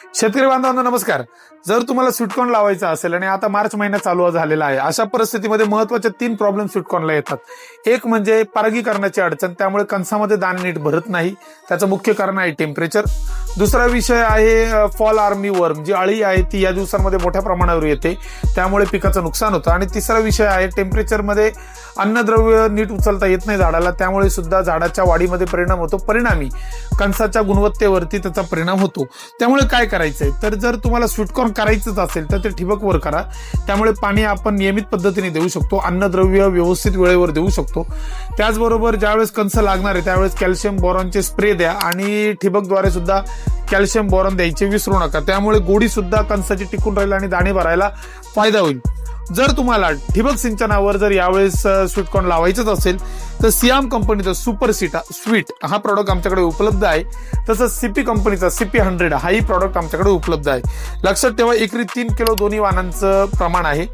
शेतकरी बांधवांनो नमस्कार. जर तुम्हाला स्वीटकॉर्न लावायचा असेल आणि आता मार्च महिना चालू झालेला आहे, अशा परिस्थितीमध्ये महत्त्वाचे 3 प्रॉब्लेम स्वीटकॉर्नला येतात. एक म्हणजे परागीकरणाची अडचण, त्यामुळे कणसामध्ये दाणे नीट भरत नाही. त्याचं मुख्य कारण आहे टेम्परेचर. दुसरा विषय आहे फॉल आर्मी वर्म, जी अळी आहे ती या दिवसांमध्ये मोठ्या प्रमाणावर येते, त्यामुळे पिकाचं नुकसान होतं. आणि तिसरा विषय आहे टेम्परेचरमध्ये अन्नद्रव्य नीट उचलता येत नाही झाडाला, त्यामुळे सुद्धा झाडाच्या वाढीमध्ये परिणाम होतो, परिणामी कणसाच्या गुणवत्तेवरती त्याचा परिणाम होतो. त्यामुळे काय करायचंय, तर जर तुम्हाला स्वीटकॉर्न करायचंच असेल तर ते ठिबकवर करा. त्यामुळे पाणी आपण नियमित पद्धतीने देऊ शकतो, अन्नद्रव्य व्यवस्थित वेळेवर देऊ शकतो. त्याचबरोबर ज्यावेळेस कणस लागणार आहे त्यावेळेस कॅल्शियम बोरॉनचे स्प्रे द्या आणि ठिबकद्वारे सुद्धा कॅल्शियम बोरॉन द्यायचे विसरू नका. त्यामुळे गोडी सुद्धा कणसाची टिकून राहील आणि दाणे भरायला फायदा होईल. जर तुम्हाला ठिबक सिंचनावर जर यावेळेस स्वीटकॉर्न लावायचंच असेल तर सियाम कंपनीचा सुपर स्वीट हा प्रॉडक्ट आमच्याकडे उपलब्ध आहे. तसंच सीपी कंपनीचा CP100 हाही प्रॉडक्ट आमच्याकडे उपलब्ध आहे. लक्षात ठेवा, एकरी 3 किलो दोन्ही वाणांचं प्रमाण आहे.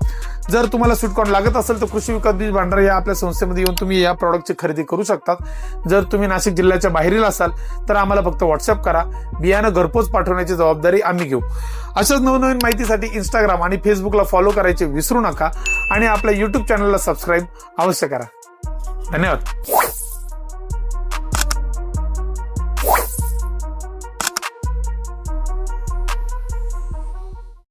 जर तुम्हाला स्वीटकॉर्न लागत असेल तर कृषी विकास बीज भांडार या आपल्या संस्थेमध्ये येऊन तुम्ही या प्रॉडक्टची खरेदी करू शकतात. जर तुम्ही नाशिक जिल्ह्याच्या बाहेरील असाल तर आम्हाला फक्त व्हॉट्सअप करा, बियाणं घरपोच पाठवण्याची जबाबदारी आम्ही घेऊ. अशाच नवनवीन माहितीसाठी इंस्टाग्राम आणि फेसबुकला फॉलो करायचे विसरू नका आणि आपल्या YouTube चॅनलला सबस्क्राईब अवश्य करा. धन्यवाद.